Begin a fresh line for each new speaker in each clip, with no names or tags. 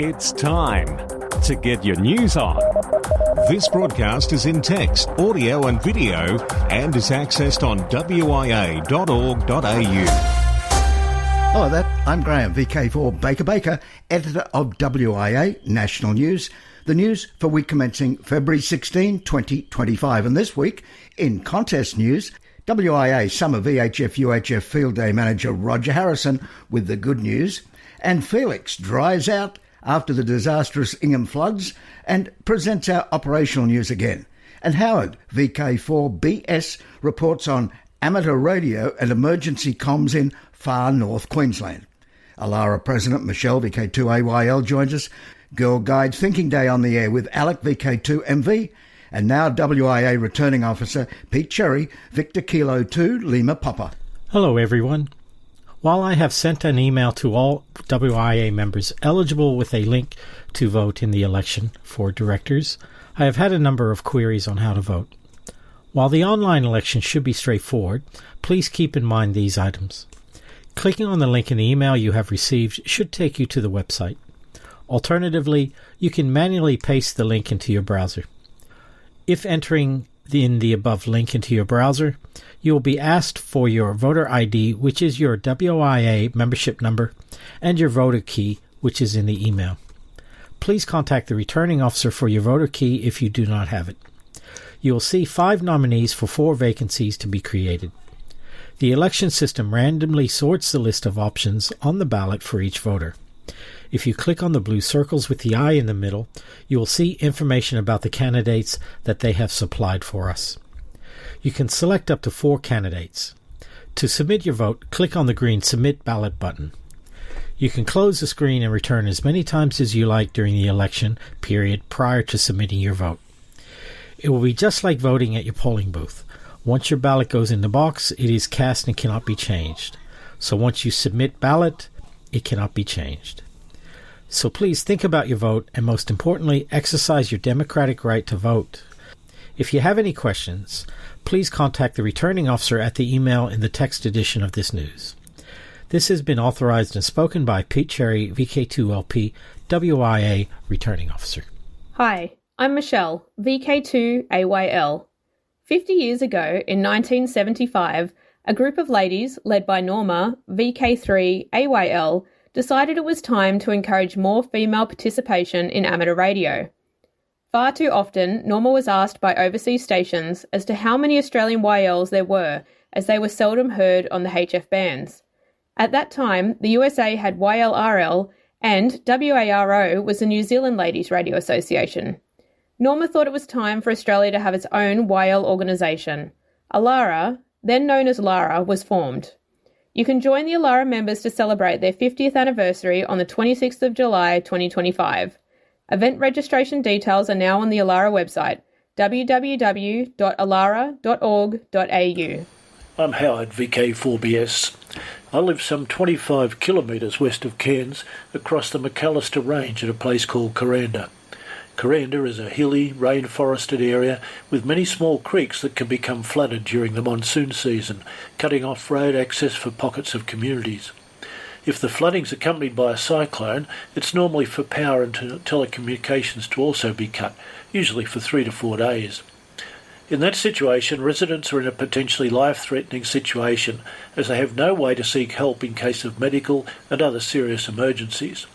It's time to get your news on. This broadcast is in text, audio and video and is accessed on WIA.org.au.
Hello there, I'm Graham, VK1WIA, editor of WIA National News, the news for week commencing February 16, 2025. And this week, in contest news, WIA Summer VHF-UHF Field Day Manager Roger Harrison with the good news, and Felix dries out after the disastrous Ingham floods and presents our operational news again. And Howard, VK4BS, reports on amateur radio and emergency comms in far north Queensland. Alara President Michelle, VK2AYL, joins us. Girl Guide Thinking Day on the air with Alec, VK2MV, and now WIA Returning Officer Pete Cherry, Victor Kilo 2, Lima Papa.
Hello everyone. While I have sent an email to all WIA members eligible with a link to vote in the election for directors, I have had a number of queries on how to vote. While the online election should be straightforward, please keep in mind these items. Clicking on the link in the email you have received should take you to the website. Alternatively, you can manually paste the link into your browser. If entering in the above link into your browser, you will be asked for your voter ID, which is your WIA membership number, and your voter key, which is in the email. Please contact the returning officer for your voter key if you do not have it. You will see 5 nominees for 4 vacancies to be created. The election system randomly sorts the list of options on the ballot for each voter. If you click on the blue circles with the eye in the middle, you will see information about the candidates that they have supplied for us. You can select up to 4 candidates. To submit your vote, click on the green Submit Ballot button. You can close the screen and return as many times as you like during the election period prior to submitting your vote. It will be just like voting at your polling booth. Once your ballot goes in the box, it is cast and cannot be changed. So once you submit ballot, it cannot be changed. So please think about your vote and most importantly, exercise your democratic right to vote. If you have any questions, please contact the returning officer at the email in the text edition of this news. This has been authorized and spoken by Pete Cherry, VK2LP, WIA Returning Officer.
Hi, I'm Michelle, VK2AYL. 50 years ago, in 1975, a group of ladies, led by Norma, VK3AYL, decided it was time to encourage more female participation in amateur radio. Far too often, Norma was asked by overseas stations as to how many Australian YLs there were, as they were seldom heard on the HF bands. At that time, the USA had YLRL and WARO was the New Zealand Ladies Radio Association. Norma thought it was time for Australia to have its own YL organisation. Alara, then known as LARA, was formed. You can join the Alara members to celebrate their 50th anniversary on the 26th of July 2025. Event registration details are now on the Alara website, www.alara.org.au.
I'm Howard, VK4BS. I live some 25 kilometres west of Cairns, across the McAllister Range at a place called Kuranda. Kuranda is a hilly, rainforested area with many small creeks that can become flooded during the monsoon season, cutting off road access for pockets of communities. If the flooding is accompanied by a cyclone, it's normally for power and telecommunications to also be cut, usually for 3 to 4 days. In that situation, residents are in a potentially life-threatening situation as they have no way to seek help in case of medical and other serious emergencies.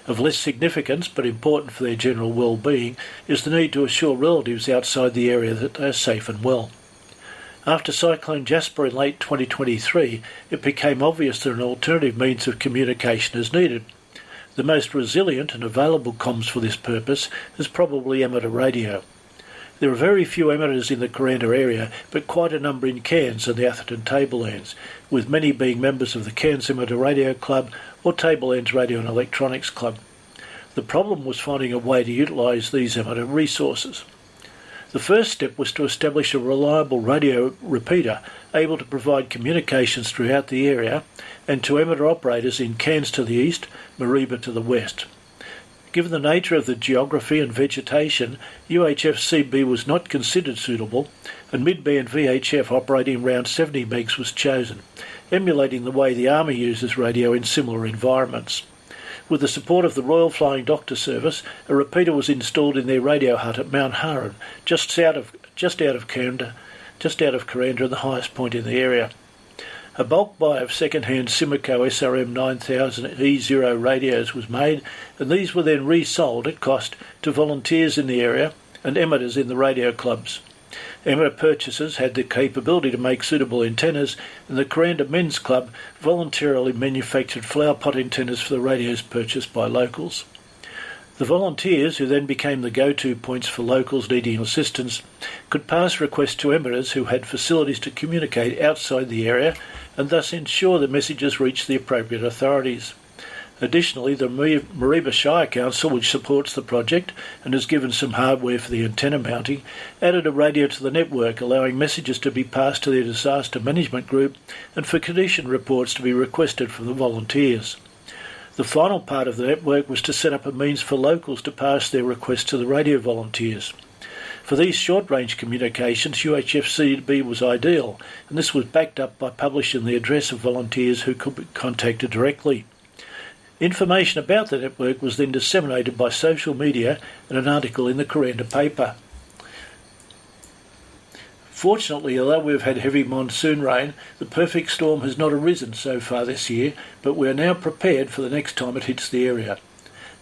Of less significance, but important for their general well-being, is the need to assure relatives outside the area that they are safe and well. After Cyclone Jasper in late 2023, it became obvious that an alternative means of communication is needed. The most resilient and available comms for this purpose is probably amateur radio. There are very few amateurs in the Kuranda area, but quite a number in Cairns and the Atherton Tablelands, with many being members of the Cairns Amateur Radio Club or Tablelands Radio and Electronics Club. The problem was finding a way to utilise these amateur resources. The first step was to establish a reliable radio repeater able to provide communications throughout the area and to amateur operators in Cairns to the east, Mareeba to the west. Given the nature of the geography and vegetation, UHF-CB was not considered suitable, and mid-band VHF operating around 70 megs was chosen, emulating the way the Army uses radio in similar environments. With the support of the Royal Flying Doctor Service, a repeater was installed in their radio hut at Mount Haran, just out of Kuranda and the highest point in the area. A bulk buy of second-hand Simcoe SRM 9000 E0 radios was made, and these were then resold at cost to volunteers in the area and amateurs in the radio clubs. Amateur purchasers had the capability to make suitable antennas, and the Kuranda Men's Club voluntarily manufactured flower pot antennas for the radios purchased by locals. The volunteers, who then became the go-to points for locals needing assistance, could pass requests to amateurs who had facilities to communicate outside the area and thus ensure the messages reached the appropriate authorities. Additionally, the Mareeba Shire Council, which supports the project and has given some hardware for the antenna mounting, added a radio to the network, allowing messages to be passed to their disaster management group and for condition reports to be requested from the volunteers. The final part of the network was to set up a means for locals to pass their requests to the radio volunteers. For these short-range communications, UHF-CB was ideal, and this was backed up by publishing the address of volunteers who could be contacted directly. Information about the network was then disseminated by social media and an article in the Kuranda paper. Fortunately, although we've had heavy monsoon rain, the perfect storm has not arisen so far this year, but we are now prepared for the next time it hits the area.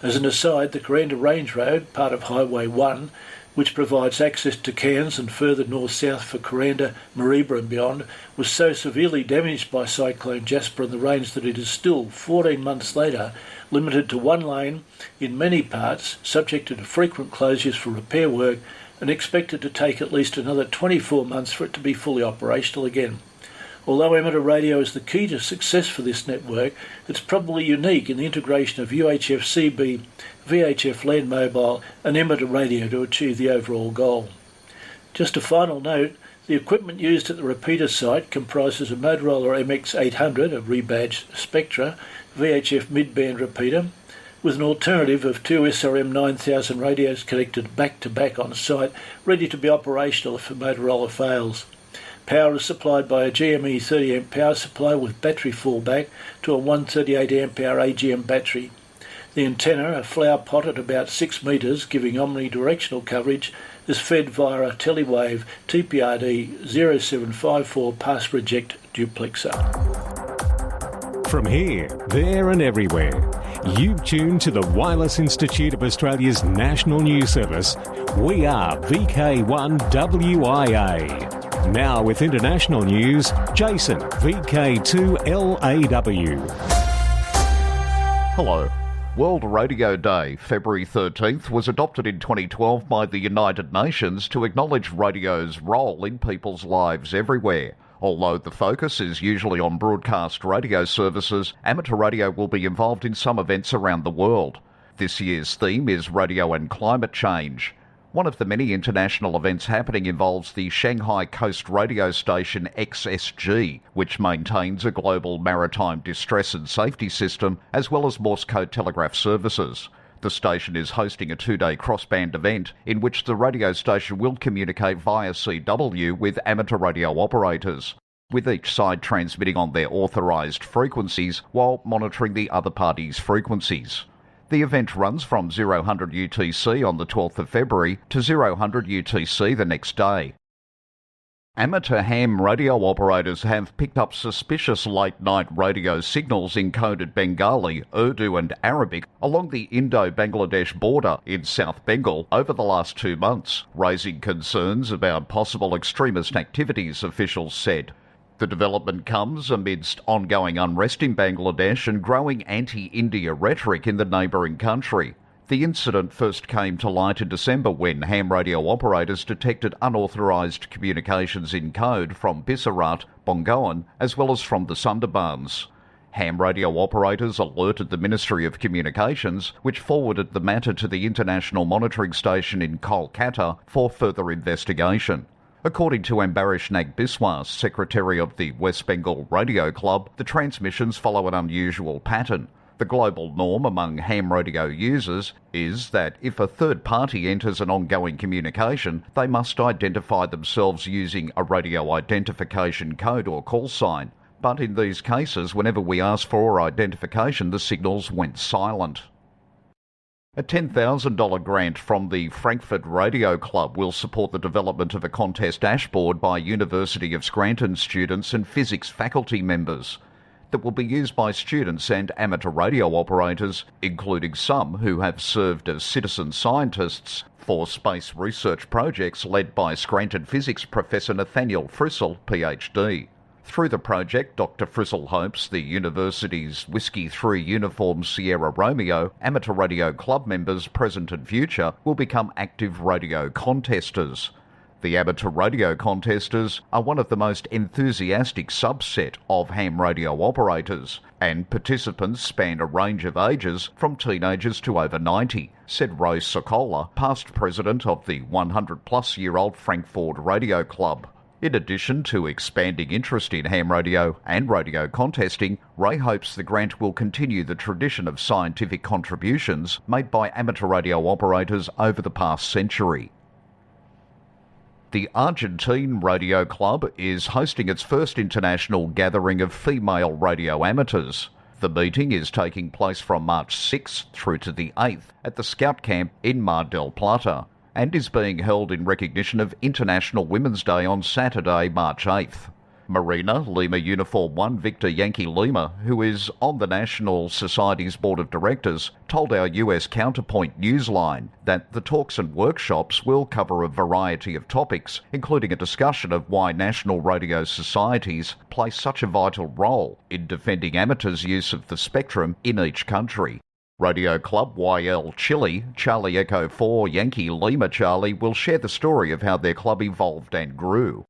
As an aside, the Kuranda Range Road, part of Highway 1, which provides access to Cairns and further north-south for Kuranda, Mareeba and beyond, was so severely damaged by Cyclone Jasper and the rains that it is still, 14 months later, limited to one lane in many parts, subjected to frequent closures for repair work, and expected to take at least another 24 months for it to be fully operational again. Although amateur radio is the key to success for this network, it's probably unique in the integration of UHF-CB, VHF land mobile and amateur radio to achieve the overall goal. Just a final note, the equipment used at the repeater site comprises a Motorola MX800, a rebadged Spectra, VHF mid-band repeater, with an alternative of two SRM 9000 radios connected back-to-back on site, ready to be operational if a Motorola fails. Power is supplied by a GME 30A power supply with battery fallback to a 138A AGM battery. The antenna, a flower pot at about 6 metres, giving omnidirectional coverage, is fed via a Telewave TPRD 0754 pass reject duplexer.
From here, there and everywhere, you've tuned to the Wireless Institute of Australia's National News Service. We are VK1WIA. Now with international news, Jason, VK2LAW.
Hello. World Radio Day, February 13th, was adopted in 2012 by the United Nations to acknowledge radio's role in people's lives everywhere. Although the focus is usually on broadcast radio services, amateur radio will be involved in some events around the world. This year's theme is Radio and Climate Change. One of the many international events happening involves the Shanghai Coast radio station XSG, which maintains a global maritime distress and safety system, as well as Morse code telegraph services. The station is hosting a 2-day crossband event in which the radio station will communicate via CW with amateur radio operators, with each side transmitting on their authorised frequencies while monitoring the other party's frequencies. The event runs from 0000 UTC on the 12th of February to 0000 UTC the next day. Amateur ham radio operators have picked up suspicious late-night radio signals in coded Bengali, Urdu and Arabic along the Indo-Bangladesh border in South Bengal over the last 2 months, raising concerns about possible extremist activities, officials said. The development comes amidst ongoing unrest in Bangladesh and growing anti-India rhetoric in the neighbouring country. The incident first came to light in December when ham radio operators detected unauthorised communications in code from Bisarat, Bongoan, as well as from the Sundarbans. Ham radio operators alerted the Ministry of Communications, which forwarded the matter to the International Monitoring Station in Kolkata for further investigation. According to Ambarish Nag Biswas, secretary of the West Bengal Radio Club, the transmissions follow an unusual pattern. The global norm among ham radio users is that if a third party enters an ongoing communication, they must identify themselves using a radio identification code or call sign. But in these cases, whenever we asked for identification, the signals went silent. A $10,000 grant from the Frankfurt Radio Club will support the development of a contest dashboard by University of Scranton students and physics faculty members that will be used by students and amateur radio operators, including some who have served as citizen scientists for space research projects led by Scranton physics professor Nathaniel Frissell, PhD. Through the project, Dr. Frissell hopes the university's Whiskey 3 Uniform Sierra Romeo amateur radio club members, present and future, will become active radio contesters. The amateur radio contesters are one of the most enthusiastic subset of ham radio operators, and participants span a range of ages from teenagers to over 90, said Rose Sokola, past president of the 100-plus-year-old Frankfurt Radio Club. In addition to expanding interest in ham radio and radio contesting, Ray hopes the grant will continue the tradition of scientific contributions made by amateur radio operators over the past century. The Argentine Radio Club is hosting its first international gathering of female radio amateurs. The meeting is taking place from March 6th through to the 8th at the Scout Camp in Mar del Plata, and is being held in recognition of International Women's Day on Saturday, March 8th. Marina Lima Uniform 1 Victor Yankee Lima, who is on the National Society's Board of Directors, told our US Counterpoint Newsline that the talks and workshops will cover a variety of topics, including a discussion of why national radio societies play such a vital role in defending amateurs' use of the spectrum in each country. Radio Club YL Chile, Charlie Echo 4 Yankee Lima Charlie, will share the story of how their club evolved and grew.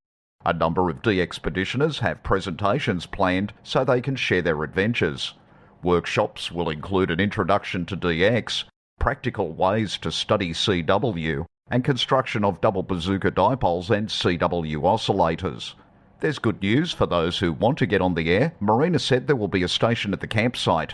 A number of de-expeditioners have presentations planned so they can share their adventures. Workshops will include an introduction to DX, practical ways to study CW, and construction of double bazooka dipoles and CW oscillators. There's good news for those who want to get on the air. Marina said there will be a station at the campsite.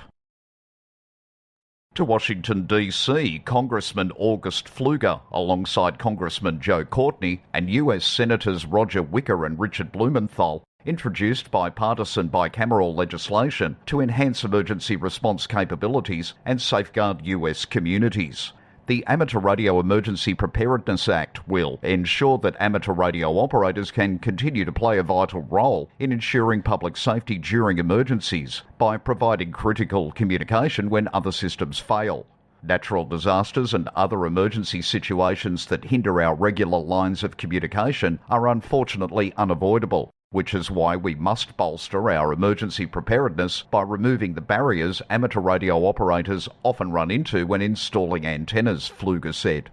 To Washington, D.C., Congressman August Pfluger, alongside Congressman Joe Courtney and U.S. Senators Roger Wicker and Richard Blumenthal, introduced bipartisan bicameral legislation to enhance emergency response capabilities and safeguard U.S. communities. The Amateur Radio Emergency Preparedness Act will ensure that amateur radio operators can continue to play a vital role in ensuring public safety during emergencies by providing critical communication when other systems fail. Natural disasters and other emergency situations that hinder our regular lines of communication are unfortunately unavoidable, which is why we must bolster our emergency preparedness by removing the barriers amateur radio operators often run into when installing antennas, Pfluger said.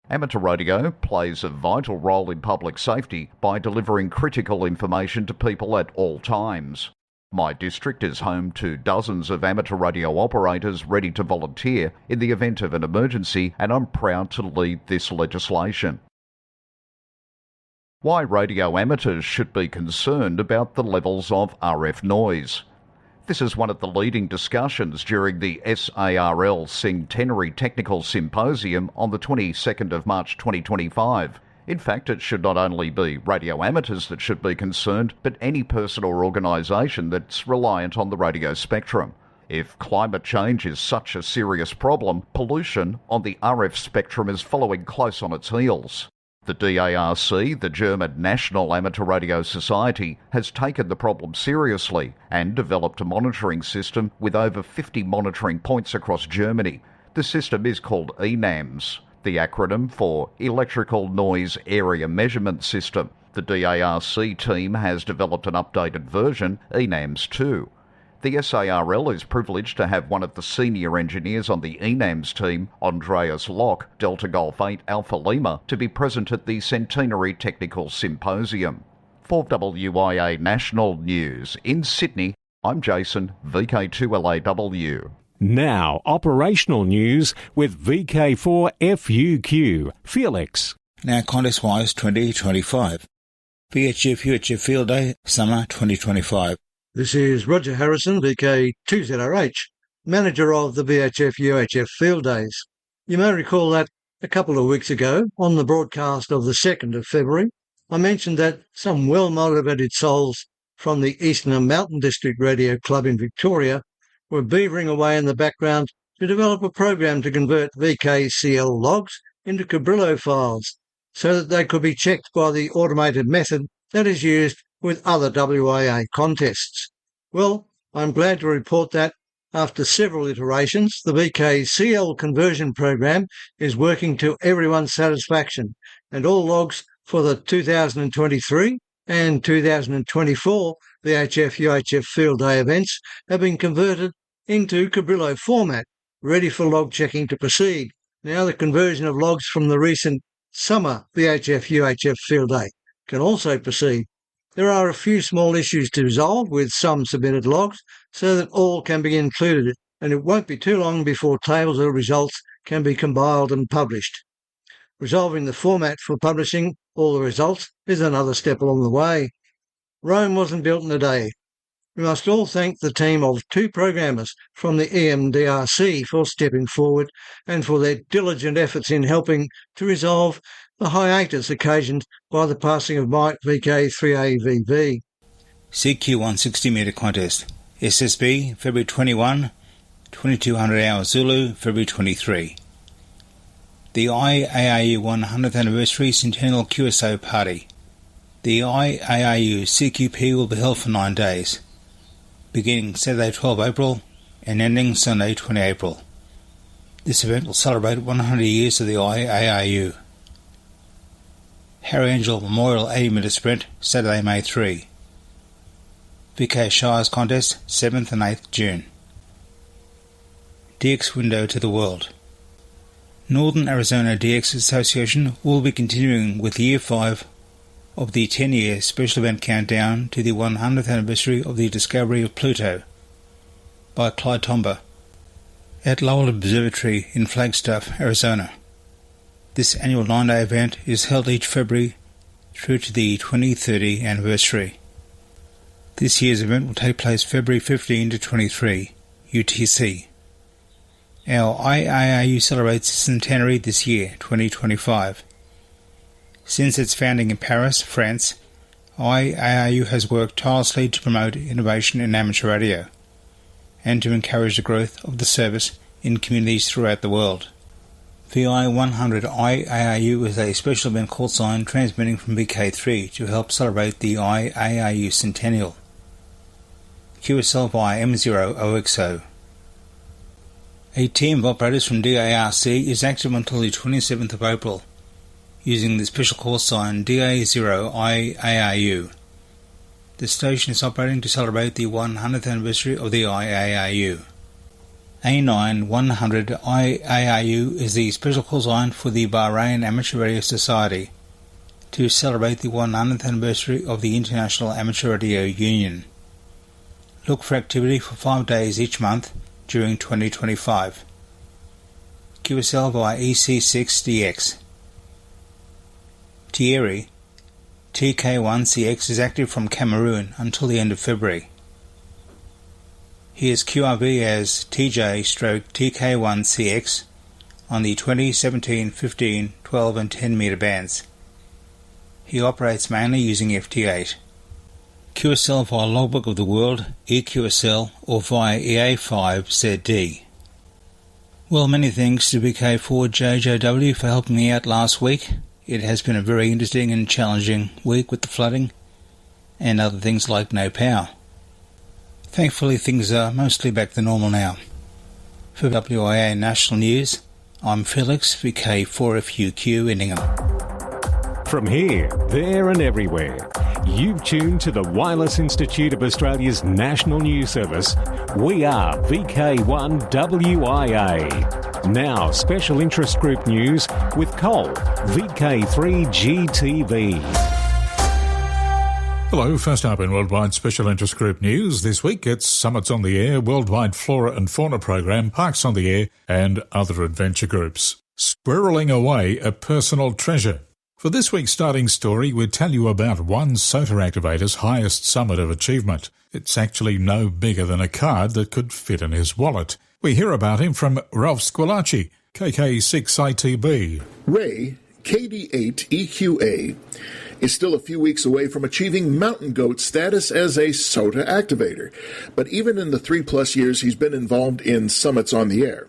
Amateur radio plays a vital role in public safety by delivering critical information to people at all times. My district is home to dozens of amateur radio operators ready to volunteer in the event of an emergency, and I'm proud to lead this legislation. Why radio amateurs should be concerned about the levels of RF noise. This is one of the leading discussions during the SARL Centenary Technical Symposium on the 22nd of March 2025. In fact, it should not only be radio amateurs that should be concerned, but any person or organisation that's reliant on the radio spectrum. If climate change is such a serious problem, pollution on the RF spectrum is following close on its heels. The DARC, the German National Amateur Radio Society, has taken the problem seriously and developed a monitoring system with over 50 monitoring points across Germany. The system is called ENAMS, the acronym for Electrical Noise Area Measurement System. The DARC team has developed an updated version, ENAMS 2. The SARL is privileged to have one of the senior engineers on the ENAMS team, Andreas Locke, Delta Golf 8 Alpha Lima, to be present at the Centenary Technical Symposium. For WIA National News in Sydney, I'm Jason, VK2LAW.
Now, operational news with VK4FUQ. Felix.
Now, contest-wise 2025. VHF UHF Field Day, Summer 2025.
This is Roger Harrison, VK2ZRH, manager of the VHF UHF Field Days. You may recall that a couple of weeks ago, on the broadcast of the 2nd of February, I mentioned that some well-motivated souls from the Eastern and Mountain District Radio Club in Victoria were beavering away in the background to develop a program to convert VKCL logs into Cabrillo files so that they could be checked by the automated method that is used with other WIA contests. Well, I'm glad to report that after several iterations, the VKCL conversion program is working to everyone's satisfaction, and all logs for the 2023 and 2024 VHF-UHF Field Day events have been converted into Cabrillo format, ready for log checking to proceed. Now the conversion of logs from the recent summer VHF-UHF Field Day can also proceed. There are a few small issues to resolve with some submitted logs so that all can be included, and it won't be too long before tables of results can be compiled and published. Resolving the format for publishing all the results is another step along the way. Rome wasn't built in a day. We must all thank the team of 2 programmers from the EMDRC for stepping forward and for their diligent efforts in helping to resolve the hiatus occasioned by the passing of Mike VK3AVV.
CQ1 60-metre contest. SSB, February 21, 2200 hours Zulu, February 23. The IARU 100th Anniversary Centennial QSO Party. The IARU CQP will be held for 9 days, beginning Saturday 12 April and ending Sunday 20 April. This event will celebrate 100 years of the IARU. Harry Angel Memorial 80-metre Sprint, Saturday, May 3. VK Shires Contest, 7th and 8th June. DX Window to the World. Northern Arizona DX Association will be continuing with Year 5 of the 10-year special event countdown to the 100th anniversary of the discovery of Pluto by Clyde Tombaugh at Lowell Observatory in Flagstaff, Arizona. This annual 9-day event is held each February through to the 2030 anniversary. This year's event will take place February 15 to 23, UTC. Our IARU celebrates its centenary this year, 2025. Since its founding in Paris, France, IARU has worked tirelessly to promote innovation in amateur radio and to encourage the growth of the service in communities throughout the world. VI100 IARU is a special event call sign transmitting from VK3 to help celebrate the IARU centennial. QSL via M0 OXO. A team of operators from DARC is active until the 27th of April, using the special call sign DA0 IARU. The station is operating to celebrate the 100th anniversary of the IARU. A9-100 IARU is the special call sign for the Bahrain Amateur Radio Society to celebrate the 100th anniversary of the International Amateur Radio Union. Look for activity for 5 days each month during 2025. QSL via EC6DX. Thierry, TK1CX is active from Cameroon until the end of February. He is QRV as TJ/TK1CX on the 20, 17, 15, 12 and 10 metre bands. He operates mainly using FT8. QSL via Logbook of the World, EQSL, or via EA5ZD. Well, many thanks to VK4JJW for helping me out last week. It has been a very interesting and challenging week with the flooding and other things like no power. Thankfully, things are mostly back to normal now. For WIA National News, I'm Felix, VK4FUQ, Inningham.
From here, there and everywhere, you've tuned to the Wireless Institute of Australia's National News Service. We are VK1WIA. Now, Special Interest Group News with Cole, VK3GTV.
Hello, first up in Worldwide Special Interest Group News this week, it's Summits on the Air, Worldwide Flora and Fauna Program, Parks on the Air and other adventure groups. Squirreling away a personal treasure. For this week's starting story, we tell you about one SOTA activator's highest summit of achievement. It's actually no bigger than a card that could fit in his wallet. We hear about him from Ralph Squillaci, KK6ITB.
Ray KD8EQA is still a few weeks away from achieving mountain goat status as a SOTA activator, but even in the 3+ years he's been involved in summits on the air,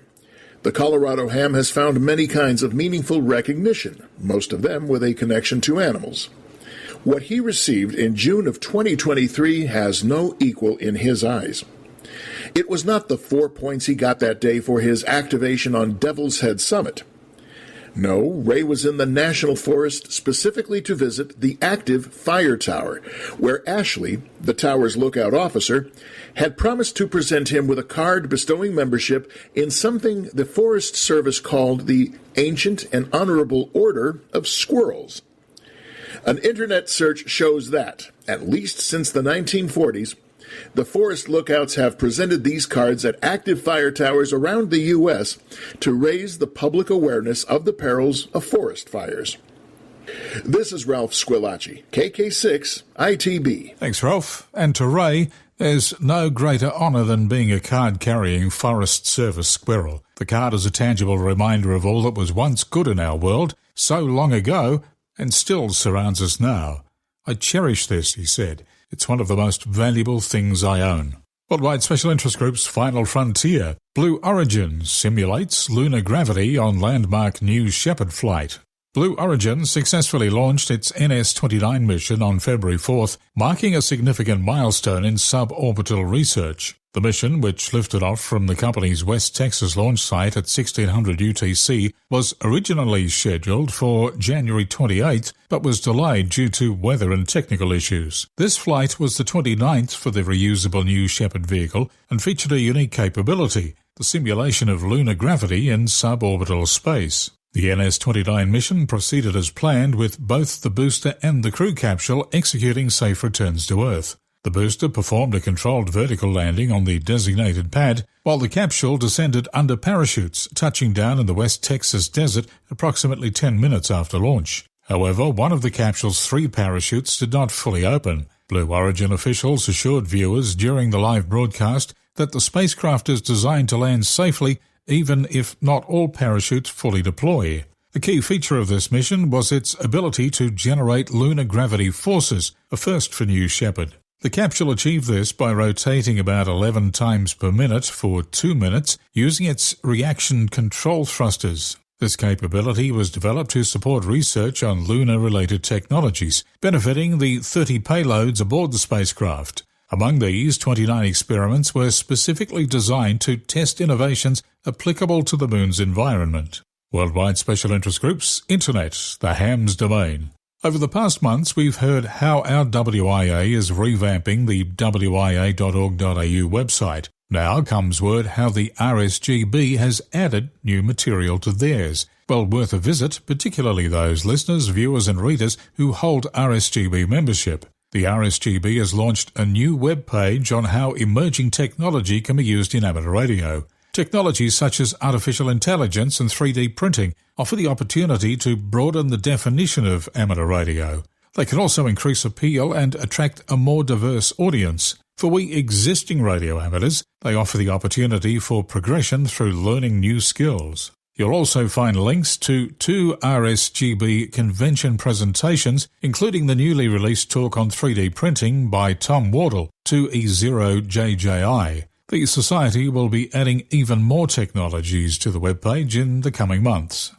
the Colorado ham has found many kinds of meaningful recognition, most of them with a connection to animals. What he received in June of 2023 has no equal in his eyes. It was not the 4 points he got that day for his activation on Devil's Head Summit. No, Ray was in the National Forest specifically to visit the active fire tower, where Ashley, the tower's lookout officer, had promised to present him with a card bestowing membership in something the Forest Service called the Ancient and Honorable Order of Squirrels. An internet search shows that, at least since the 1940s, the forest lookouts have presented these cards at active fire towers around the U.S. to raise the public awareness of the perils of forest fires. This is Ralph Squilacci, KK6 ITB.
Thanks, Ralph. And to Ray, there's no greater honour than being a card-carrying Forest Service squirrel. The card is a tangible reminder of all that was once good in our world, so long ago, and still surrounds us now. I cherish this, he said. It's one of the most valuable things I own. Worldwide Special Interest Group's Final Frontier, Blue Origin, simulates lunar gravity on landmark New Shepard flight. Blue Origin successfully launched its NS-29 mission on February 4th, marking a significant milestone in suborbital research. The mission, which lifted off from the company's West Texas launch site at 1600 UTC, was originally scheduled for January 28th, but was delayed due to weather and technical issues. This flight was the 29th for the reusable New Shepard vehicle and featured a unique capability, the simulation of lunar gravity in suborbital space. The NS-29 mission proceeded as planned, with both the booster and the crew capsule executing safe returns to Earth. The booster performed a controlled vertical landing on the designated pad, while the capsule descended under parachutes, touching down in the West Texas desert approximately 10 minutes after launch. However, one of the capsule's 3 parachutes did not fully open. Blue Origin officials assured viewers during the live broadcast that the spacecraft is designed to land safely, even if not all parachutes fully deploy. The key feature of this mission was its ability to generate lunar gravity forces, a first for New Shepard. The capsule achieved this by rotating about 11 times per minute for 2 minutes using its reaction control thrusters. This capability was developed to support research on lunar-related technologies, benefiting the 30 payloads aboard the spacecraft. Among these, 29 experiments were specifically designed to test innovations applicable to the Moon's environment. Worldwide Special Interest Groups, Internet, the ham's domain. Over the past months, we've heard how our WIA is revamping the WIA.org.au website. Now comes word how the RSGB has added new material to theirs. Well worth a visit, particularly those listeners, viewers and readers who hold RSGB membership. The RSGB has launched a new web page on how emerging technology can be used in amateur radio. Technologies such as artificial intelligence and 3D printing offer the opportunity to broaden the definition of amateur radio. They can also increase appeal and attract a more diverse audience. For we existing radio amateurs, they offer the opportunity for progression through learning new skills. You'll also find links to 2 RSGB convention presentations, including the newly released talk on 3D printing by Tom Wardle, 2E0JJI. The Society will be adding even more technologies to the webpage in the coming months.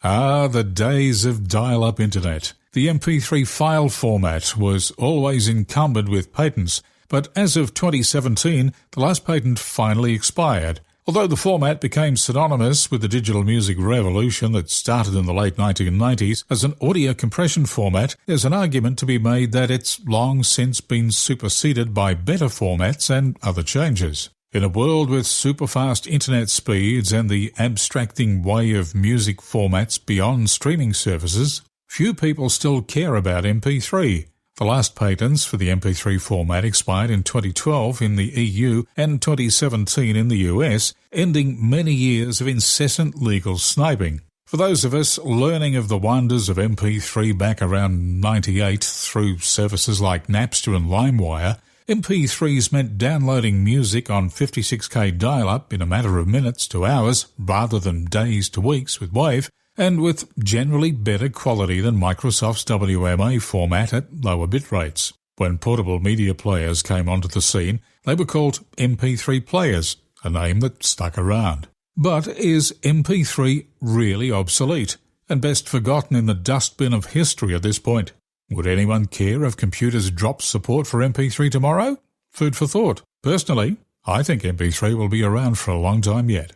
The days of dial-up internet. The MP3 file format was always encumbered with patents, but as of 2017, the last patent finally expired. Although the format became synonymous with the digital music revolution that started in the late 1990s as an audio compression format, there's an argument to be made that it's long since been superseded by better formats and other changes. In a world with super-fast internet speeds and the abstracting way of music formats beyond streaming services, few people still care about MP3. The last patents for the MP3 format expired in 2012 in the EU and 2017 in the US, ending many years of incessant legal sniping. For those of us learning of the wonders of MP3 back around 98 through services like Napster and LimeWire, MP3s meant downloading music on 56k dial-up in a matter of minutes to hours rather than days to weeks with WAV, and with generally better quality than Microsoft's WMA format at lower bit rates. When portable media players came onto the scene, they were called MP3 players, a name that stuck around. But is MP3 really obsolete and best forgotten in the dustbin of history at this point? Would anyone care if computers dropped support for MP3 tomorrow? Food for thought. Personally, I think MP3 will be around for a long time yet.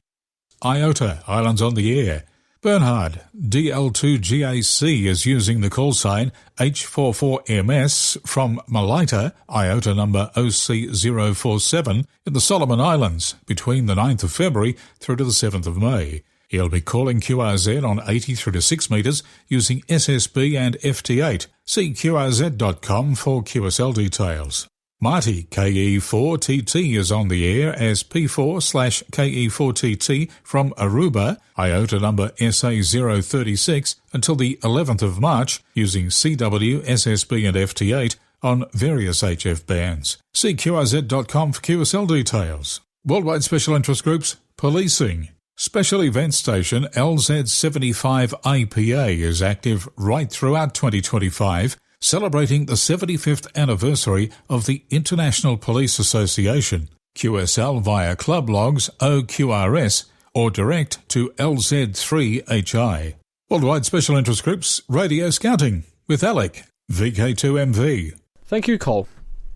IOTA, Islands on the Air. Bernhard, DL2GAC, is using the call sign H44MS from Malaita, IOTA number OC047, in the Solomon Islands between the 9th of February through to the 7th of May. He'll be calling QRZ on 80 through to 6 metres using SSB and FT8. See QRZ.com for QSL details. Marty, KE4TT, is on the air as P4/KE4TT from Aruba, IOTA number SA036, until the 11th of March using CW, SSB and FT8 on various HF bands. See QRZ.com for QSL details. Worldwide Special Interest Groups, Policing. Special Event Station LZ75IPA is active right throughout 2025, celebrating the 75th anniversary of the International Police Association. QSL via club logs OQRS or direct to LZ3HI. Worldwide Special Interest Groups Radio Scouting with Alec, VK2MV.
Thank you, Cole.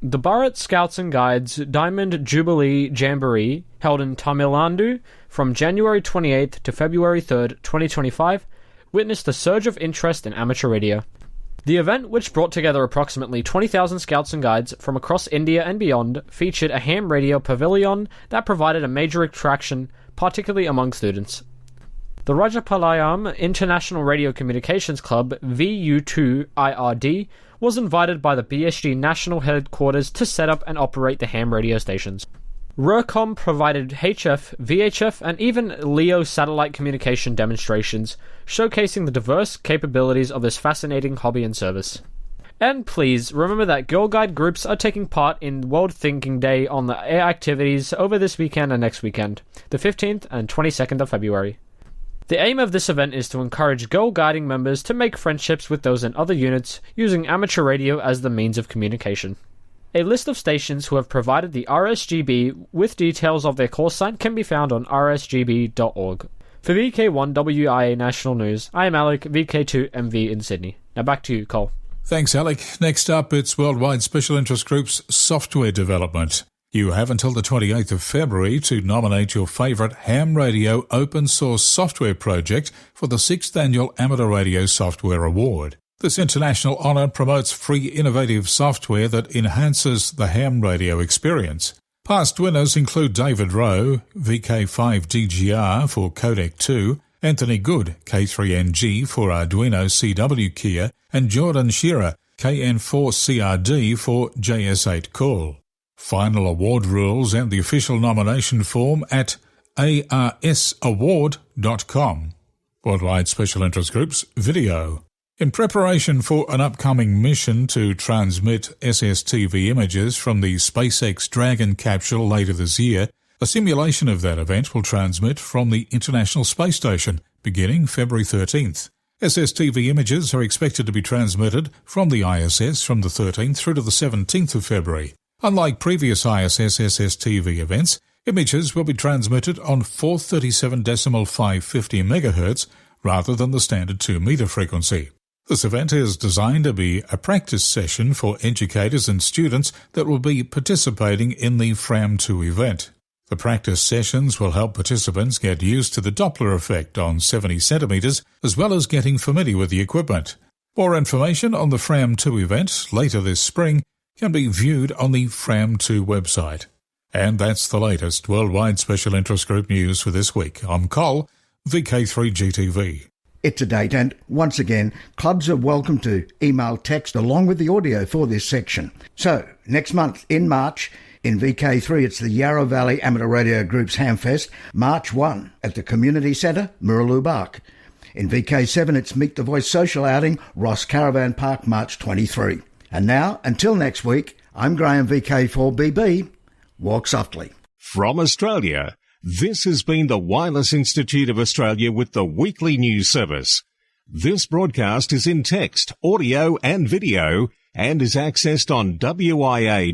The Bharat Scouts and Guides Diamond Jubilee Jamboree, held in Tamil Nadu from January 28th to February 3rd, 2025, witnessed a surge of interest in amateur radio. The event, which brought together approximately 20,000 scouts and guides from across India and beyond, featured a ham radio pavilion that provided a major attraction, particularly among students. The Rajapalayam International Radio Communications Club, VU2IRD, was invited by the BSG National Headquarters to set up and operate the ham radio stations. RURCOM provided HF, VHF, and even LEO satellite communication demonstrations, showcasing the diverse capabilities of this fascinating hobby and service. And please, remember that Girl Guide groups are taking part in World Thinking Day on the air activities over this weekend and next weekend, the 15th and 22nd of February. The aim of this event is to encourage Girl Guiding members to make friendships with those in other units using amateur radio as the means of communication. A list of stations who have provided the RSGB with details of their call sign can be found on rsgb.org. For VK1WIA National News, I am Alec, VK2MV in Sydney. Now back to you, Cole.
Thanks, Alec. Next up, it's Worldwide Special Interest Group's software development. You have until the 28th of February to nominate your favourite ham radio open source software project for the 6th Annual Amateur Radio Software Award. This international honour promotes free innovative software that enhances the ham radio experience. Past winners include David Rowe, VK5DGR for Codec 2, Anthony Good, K3NG for Arduino CW Kia, and Jordan Shearer, KN4CRD for JS8 Call. Final award rules and the official nomination form at arsaward.com. Worldwide Special Interest Groups Video. In preparation for an upcoming mission to transmit SSTV images from the SpaceX Dragon capsule later this year, a simulation of that event will transmit from the International Space Station beginning February 13th. SSTV images are expected to be transmitted from the ISS from the 13th through to the 17th of February. Unlike previous ISS SSTV events, images will be transmitted on 437.550 MHz rather than the standard 2 meter frequency. This event is designed to be a practice session for educators and students that will be participating in the FRAM2 event. The practice sessions will help participants get used to the Doppler effect on 70 centimeters, as well as getting familiar with the equipment. More information on the FRAM2 event later this spring can be viewed on the FRAM2 website. And that's the latest Worldwide Special Interest Group news for this week. I'm Col, VK3GTV.
It's a date, and once again, clubs are welcome to email text along with the audio for this section. So, next month, in March, in VK3, it's the Yarra Valley Amateur Radio Group's Hamfest, March 1, at the Community Centre, Muraloo Bark. In VK7, it's Meet the Voice Social Outing, Ross Caravan Park, March 23. And now, until next week, I'm Graham, VK4BB. Walk softly.
From Australia, this has been the Wireless Institute of Australia with the weekly news service. This broadcast is in text, audio and video and is accessed on wia.org.au.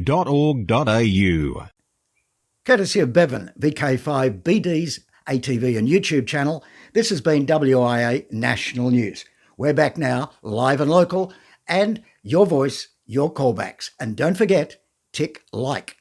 Courtesy of Bevan, VK5BD's ATV and YouTube channel, this has been WIA National News. We're back now, live and local, and your voice, your callbacks. And don't forget, tick like.